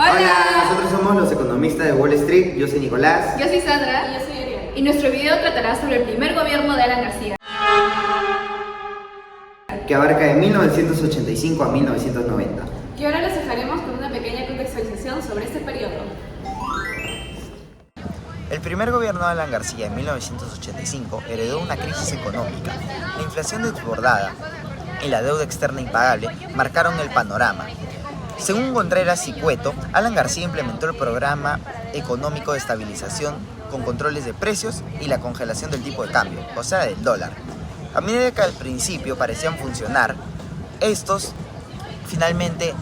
Hola, Nosotros somos los economistas de Wall Street. Yo soy Nicolás. yo soy Sandra. Y yo soy Ariel. Y nuestro video tratará sobre el primer gobierno de Alan García, Que abarca de 1985 a 1990. Y ahora les dejaremos con una pequeña contextualización sobre este periodo. El primer gobierno de Alan García en 1985 heredó una crisis económica. La inflación desbordada y la deuda externa impagable marcaron el panorama. Según Contreras y Cueto, Alan García implementó el programa económico de estabilización con controles de precios y la congelación del tipo de cambio, o sea, del dólar. A medida que al principio parecían funcionar, estos finalmente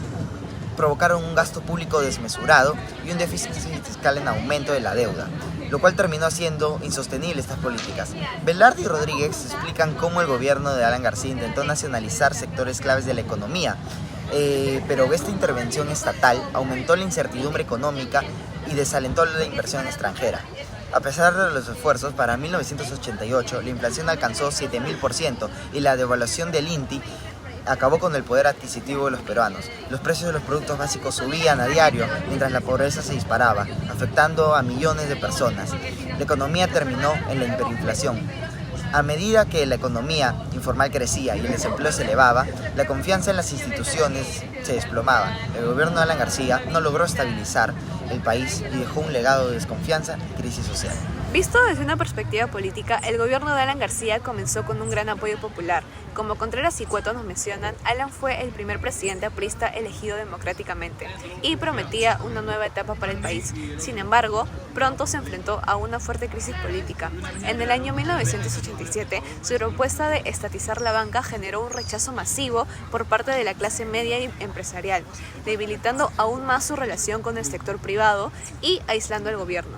provocaron un gasto público desmesurado y un déficit fiscal en aumento de la deuda, lo cual terminó haciendo insostenible estas políticas. Velarde y Rodríguez explican cómo el gobierno de Alan García intentó nacionalizar sectores claves de la economía, pero esta intervención estatal aumentó la incertidumbre económica y desalentó la inversión extranjera. A pesar de los esfuerzos, para 1988 la inflación alcanzó 7.000% y la devaluación del INTI acabó con el poder adquisitivo de los peruanos. Los precios de los productos básicos subían a diario, mientras la pobreza se disparaba, afectando a millones de personas. La economía terminó en la hiperinflación. A medida que la economía informal crecía y el desempleo se elevaba, la confianza en las instituciones se desplomaba. El gobierno de Alan García no logró estabilizar el país y dejó un legado de desconfianza y crisis social. Visto desde una perspectiva política, el gobierno de Alan García comenzó con un gran apoyo popular. Como Contreras y Cueto nos mencionan, Alan fue el primer presidente aprista elegido democráticamente y prometía una nueva etapa para el país. Sin embargo, pronto se enfrentó a una fuerte crisis política. En el año 1987, su propuesta de estatizar la banca generó un rechazo masivo por parte de la clase media y empresarial, debilitando aún más su relación con el sector privado y aislando al gobierno.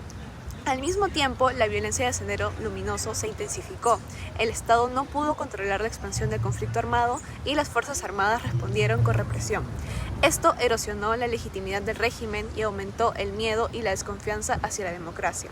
Al mismo tiempo, la violencia de Sendero Luminoso se intensificó. El Estado no pudo controlar la expansión del conflicto armado y las Fuerzas Armadas respondieron con represión. Esto erosionó la legitimidad del régimen y aumentó el miedo y la desconfianza hacia la democracia.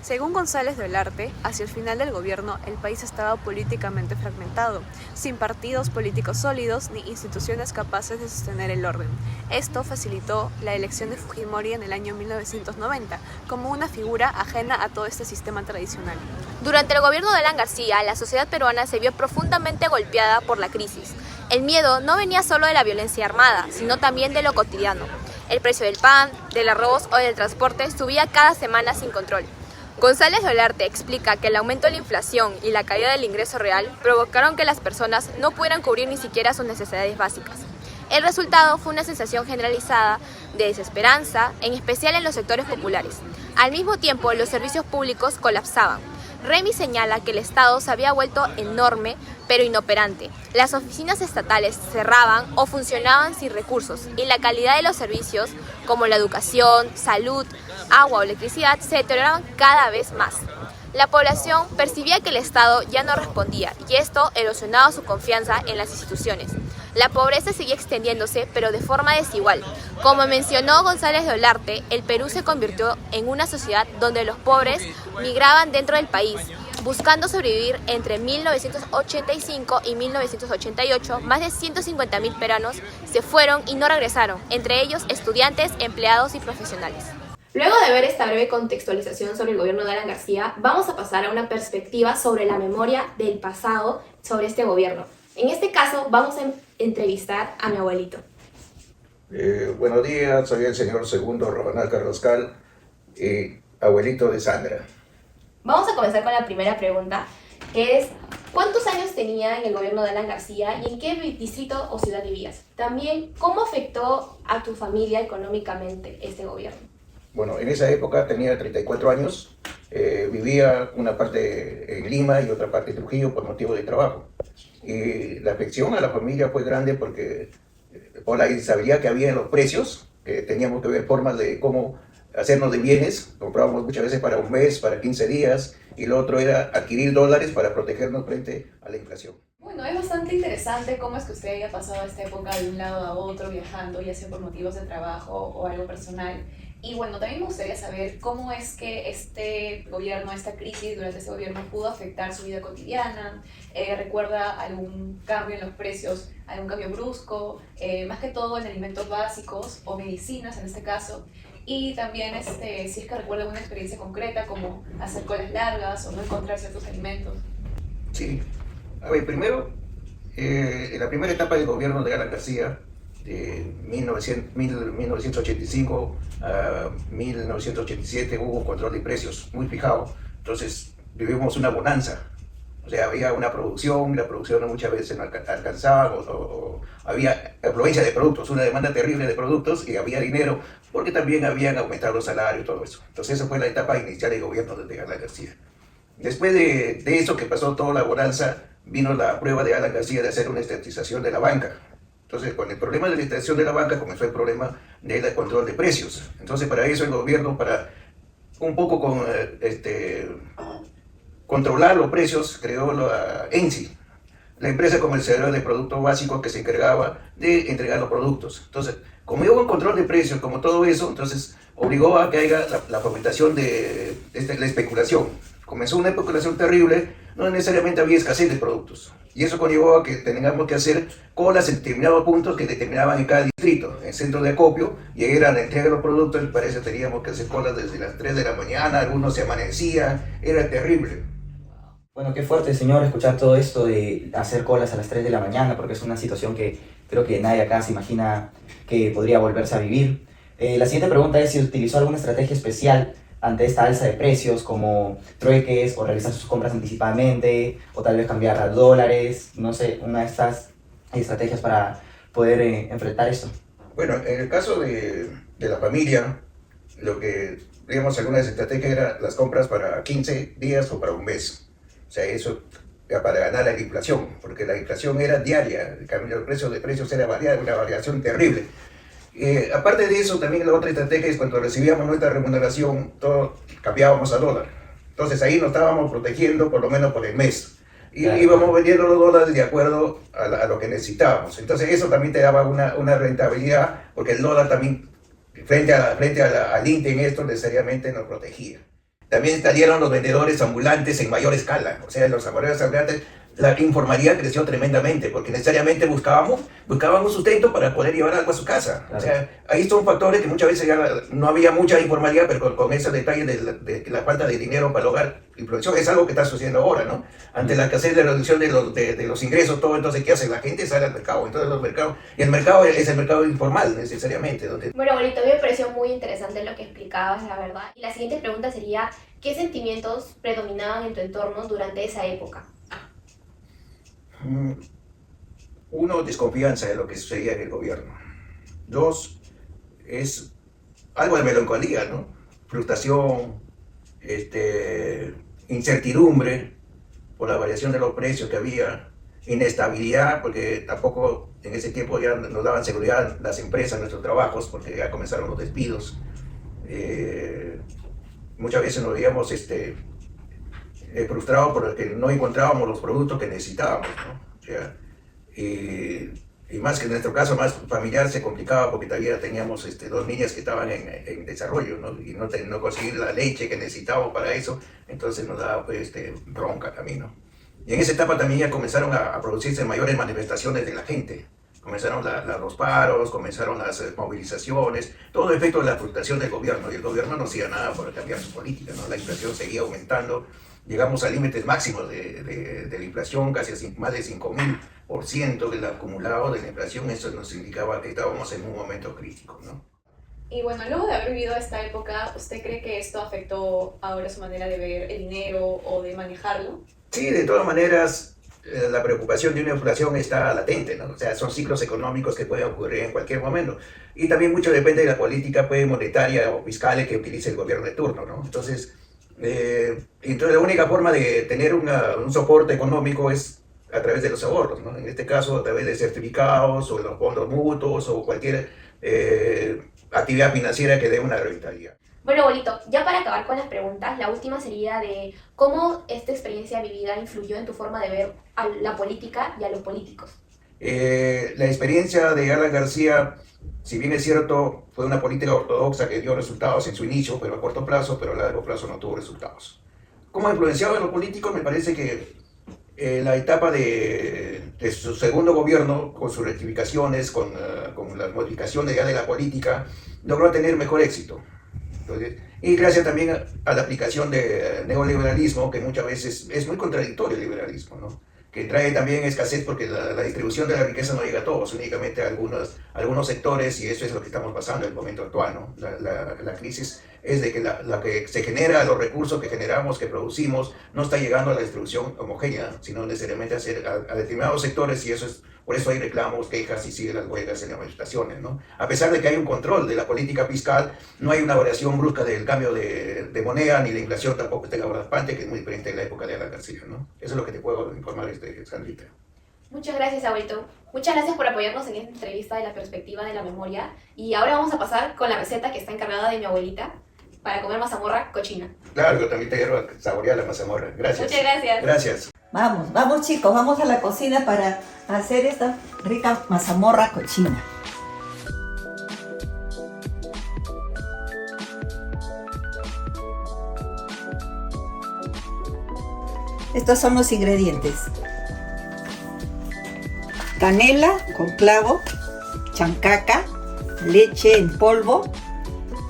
Según González de Olarte, hacia el final del gobierno el país estaba políticamente fragmentado, sin partidos políticos sólidos ni instituciones capaces de sostener el orden. Esto facilitó la elección de Fujimori en el año 1990 como una figura ajena a todo este sistema tradicional. Durante el gobierno de Alan García, la sociedad peruana se vio profundamente golpeada por la crisis. El miedo no venía solo de la violencia armada, sino también de lo cotidiano. El precio del pan, del arroz o del transporte subía cada semana sin control. González de Olarte explica que el aumento de la inflación y la caída del ingreso real provocaron que las personas no pudieran cubrir ni siquiera sus necesidades básicas. El resultado fue una sensación generalizada de desesperanza, en especial en los sectores populares. Al mismo tiempo, los servicios públicos colapsaban. Remy señala que el Estado se había vuelto enorme, pero inoperante. Las oficinas estatales cerraban o funcionaban sin recursos y la calidad de los servicios, como la educación, salud, agua o electricidad, se deterioraban cada vez más. La población percibía que el Estado ya no respondía y esto erosionaba su confianza en las instituciones. La pobreza seguía extendiéndose, pero de forma desigual. Como mencionó González de Olarte, el Perú se convirtió en una sociedad donde los pobres migraban dentro del país. Buscando sobrevivir entre 1985 y 1988, más de 150.000 peruanos se fueron y no regresaron, entre ellos estudiantes, empleados y profesionales. Luego de ver esta breve contextualización sobre el gobierno de Alan García, vamos a pasar a una perspectiva sobre la memoria del pasado sobre este gobierno. En este caso, vamos a entrevistar a mi abuelito. Buenos días, soy el señor Segundo Robanal Carrascal, abuelito de Sandra. Vamos a comenzar con la primera pregunta, que es ¿cuántos años tenía en el gobierno de Alan García y en qué distrito o ciudad vivías? También, ¿cómo afectó a tu familia económicamente este gobierno? Bueno, en esa época tenía 34 años, vivía una parte en Lima y otra parte en Trujillo por motivo de trabajo. Y la afección a la familia fue grande porque por la instabilidad que había en los precios, teníamos que ver formas de cómo hacernos de bienes, comprábamos muchas veces para un mes, para 15 días, y lo otro era adquirir dólares para protegernos frente a la inflación. Bueno, es bastante interesante cómo es que usted haya pasado esta época de un lado a otro viajando, ya sea por motivos de trabajo o algo personal. Y bueno, también me gustaría saber cómo es que este gobierno, esta crisis durante este gobierno pudo afectar su vida cotidiana. ¿Recuerda algún cambio en los precios, algún cambio brusco, más que todo en alimentos básicos o medicinas en este caso? Y también si es que recuerda una experiencia concreta como hacer colas largas o no encontrar ciertos alimentos. Sí. A ver, primero, en la primera etapa del gobierno de Alan García, de 1985 a 1987, hubo un control de precios muy fijado. Entonces, vivimos una bonanza. O sea, había una producción, la producción muchas veces no alcanzaba, o había afluencia de productos, una demanda terrible de productos y había dinero, porque también habían aumentado los salarios y todo eso. Entonces, esa fue la etapa inicial del gobierno de Alan García. Después de eso que pasó toda la bonanza, vino la prueba de Alan García de hacer una estatización de la banca. Entonces, con el problema de la estatización de la banca comenzó el problema del control de precios. Entonces, para eso el gobierno, para un poco controlar los precios, creó la ENSI, la empresa comercial de productos básicos que se encargaba de entregar los productos. Entonces, como hubo un control de precios, como todo eso, entonces obligó a que haya la fomentación de la especulación. Comenzó una especulación terrible, no necesariamente había escasez de productos. Y eso conllevó a que tengamos que hacer colas en determinados puntos que determinaban en cada distrito, en centros de acopio, y ahí era la entrega de los productos, y para eso teníamos que hacer colas desde las 3 de la mañana, algunos se amanecían, era terrible. Bueno, qué fuerte, señor, escuchar todo esto de hacer colas a las 3 de la mañana, porque es una situación que creo que nadie acá se imagina que podría volverse a vivir. La siguiente pregunta es si utilizó alguna estrategia especial ante esta alza de precios, como trueques o realizar sus compras anticipadamente, o tal vez cambiar a dólares, no sé, una de estas estrategias para poder enfrentar esto. Bueno, en el caso de la familia, lo que, digamos, algunas estrategias eran las compras para 15 días o para un mes. O sea, eso era para ganar la inflación, porque la inflación era diaria, el cambio de precios era variable, una variación terrible. Aparte de eso, también la otra estrategia es cuando recibíamos nuestra remuneración, todo cambiábamos a dólar. Entonces ahí nos estábamos protegiendo por lo menos por el mes. Y claro, íbamos vendiendo los dólares de acuerdo a lo que necesitábamos. Entonces eso también te daba una rentabilidad, porque el dólar también, frente al INTE en esto, necesariamente nos protegía. También salieron los vendedores ambulantes en mayor escala. O sea, los vendedores ambulantes, la informalidad creció tremendamente, porque necesariamente buscábamos sustento para poder llevar algo a su casa. Claro. O sea, ahí son factores que muchas veces ya no había mucha informalidad, pero con ese detalle de la falta de dinero para lograr la producción es algo que está sucediendo ahora, ¿no? Ante la escasez de reducción de los ingresos, todo, entonces, ¿qué hace? La gente sale al mercado. Entonces, los mercados, y el mercado es el mercado informal, necesariamente. Bueno, abuelito, a mí me pareció muy interesante lo que explicabas, la verdad. Y la siguiente pregunta sería, ¿qué sentimientos predominaban en tu entorno durante esa época? Uno, desconfianza de lo que sucedía en el gobierno. Dos, es algo de melancolía, ¿no? Frustración, incertidumbre por la variación de los precios que había, inestabilidad, porque tampoco en ese tiempo ya nos daban seguridad las empresas, nuestros trabajos, porque ya comenzaron los despidos. Muchas veces nos veíamos frustrados porque no encontrábamos los productos que necesitábamos, ¿no? O sea, y más que en nuestro caso más familiar se complicaba porque todavía teníamos 2 niñas que estaban en desarrollo, ¿no? Y no conseguir la leche que necesitábamos para eso, entonces nos daba bronca también, ¿no? Y en esa etapa también ya comenzaron a producirse mayores manifestaciones de la gente. Comenzaron los paros, comenzaron las movilizaciones, todo efecto de la frustración del gobierno, y el gobierno no hacía nada para cambiar su política, ¿no? La inflación seguía aumentando, llegamos a límites máximos de la inflación, casi a más de 5.000% del acumulado de la inflación. Eso nos indicaba que estábamos en un momento crítico, ¿no? Y bueno, luego de haber vivido esta época, ¿usted cree que esto afectó ahora su manera de ver el dinero o de manejarlo? Sí, de todas maneras, la preocupación de una inflación está latente, ¿no? O sea, son ciclos económicos que pueden ocurrir en cualquier momento. Y también mucho depende de la política monetaria o fiscal que utilice el gobierno de turno, ¿no? Entonces, la única forma de tener un soporte económico es a través de los ahorros, ¿no? En este caso, a través de certificados o de los fondos mutuos o cualquier actividad financiera que dé una rentabilidad. Bueno, abuelito, ya para acabar con las preguntas, la última sería de cómo esta experiencia vivida influyó en tu forma de ver a la política y a los políticos. La experiencia de Alan García, si bien es cierto, fue una política ortodoxa que dio resultados en su inicio, pero a corto plazo, pero a largo plazo no tuvo resultados. ¿Cómo ha influenciado en los políticos? Me parece que la etapa de su segundo gobierno, con sus rectificaciones, con las modificaciones ya de la política, logró tener mejor éxito. Entonces, y gracias también a la aplicación de neoliberalismo, que muchas veces es muy contradictorio el liberalismo, ¿no? Que trae también escasez porque la distribución de la riqueza no llega a todos, únicamente a algunos sectores, y eso es lo que estamos pasando en el momento actual, ¿no? La crisis es de que la que se genera, los recursos que generamos, que producimos, no está llegando a la distribución homogénea, sino necesariamente a determinados sectores, y por eso hay reclamos, quejas y siguen las huelgas en las manifestaciones, ¿no? A pesar de que hay un control de la política fiscal, no hay una variación brusca del cambio de moneda, ni la inflación tampoco está galopante, que es muy diferente de la época de Alan García, ¿no? Eso es lo que te puedo informar, Sandrita. Muchas gracias, abuelito. Muchas gracias por apoyarnos en esta entrevista de la perspectiva de la memoria. Y ahora vamos a pasar con la receta que está encargada de mi abuelita para comer mazamorra cochina. Claro, yo también te quiero saborear la mazamorra. Gracias. Muchas gracias. Gracias. Vamos chicos, vamos a la cocina para hacer esta rica mazamorra cochina. Estos son los ingredientes: canela con clavo, chancaca, leche en polvo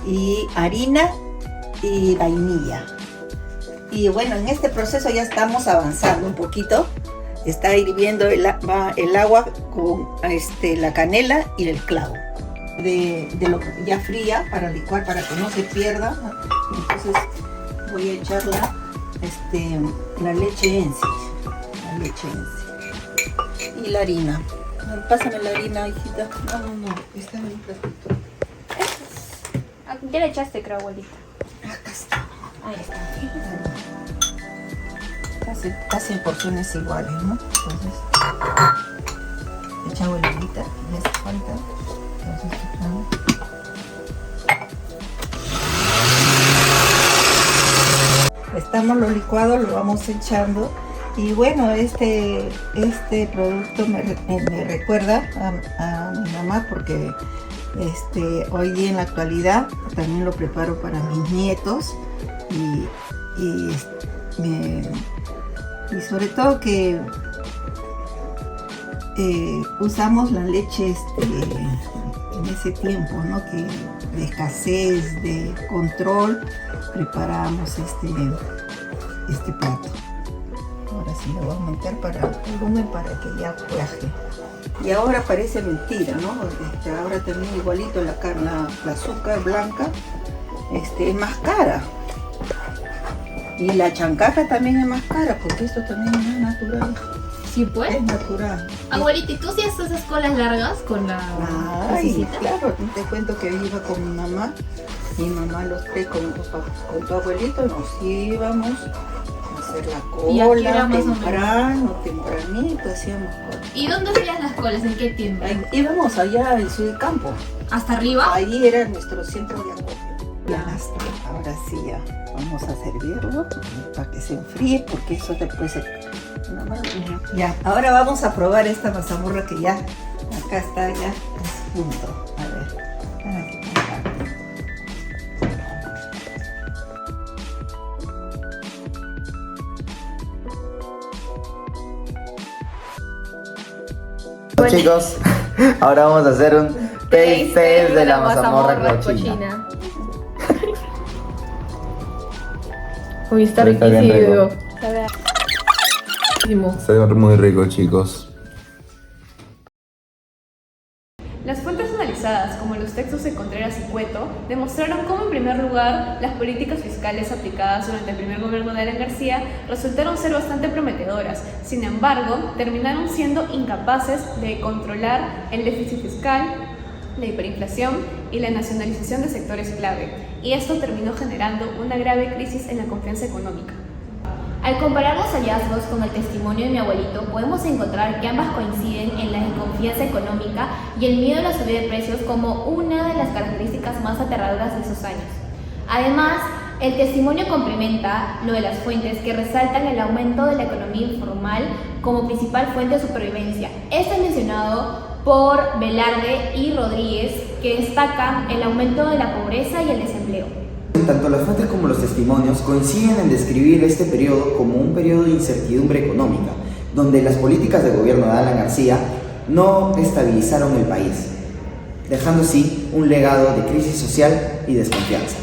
y harina y vainilla. Y bueno, en este proceso ya estamos avanzando un poquito. Está hirviendo el agua con la canela y el clavo. De lo ya fría para licuar, para que no se pierda, ¿no? Entonces voy a echar la leche en sí. Y la harina. Pásame la harina, hijita. No, está en un platito. Ya le echaste, creo, abuelita. Acá está. Ahí está. Casi en porciones iguales, ¿no? Entonces, echamos la harina, ya hace falta. Entonces, estamos lo licuado, lo vamos echando. Y bueno, este producto me recuerda a mi mamá, porque hoy día en la actualidad también lo preparo para mis nietos y sobre todo que usamos la leche en ese tiempo, ¿no? Que de escasez, de control, preparamos este plato. Ahora sí lo voy a aumentar para el volumen para que ya cuaje. Y ahora parece mentira, ¿no? Ahora también igualito la azúcar blanca es más cara. Y la chancaca también es más cara, porque esto también es natural. Sí, pues. Es natural. Abuelita, ¿y tú sí haces esas colas largas con la cosita? Claro, te cuento que iba con mi mamá los tres con tu abuelito, nos íbamos a hacer la cola, tempranito hacíamos cola. ¿Y dónde hacías las colas? ¿En qué tienda? Íbamos allá en Sudicampo. ¿Hasta arriba? Ahí era nuestro centro de acopio. Ya está. Ahora sí ya vamos a servirlo para que se enfríe, porque eso después ya. Ahora vamos a probar esta mazamorra que ya acá está ya a punto. A ver, para que Chicos, ahora vamos a hacer un taste test de la mazamorra cochina. Uy, está riquísimo. Está Está muy rico, chicos. Las fuentes analizadas, como los textos de Contreras y Cueto, demostraron cómo, en primer lugar, las políticas fiscales aplicadas durante el primer gobierno de Alan García resultaron ser bastante prometedoras. Sin embargo, terminaron siendo incapaces de controlar el déficit fiscal, la hiperinflación y la nacionalización de sectores clave, y esto terminó generando una grave crisis en la confianza económica. Al comparar los hallazgos con el testimonio de mi abuelito, podemos encontrar que ambas coinciden en la desconfianza económica y el miedo a la subida de precios como una de las características más aterradoras de esos años. Además, el testimonio complementa lo de las fuentes que resaltan el aumento de la economía informal como principal fuente de supervivencia. Esto es mencionado por Velarde y Rodríguez, que destacan el aumento de la pobreza y el desempleo. Tanto las fuentes como los testimonios coinciden en describir este periodo como un periodo de incertidumbre económica, donde las políticas del gobierno de Alan García no estabilizaron el país, dejando así un legado de crisis social y desconfianza.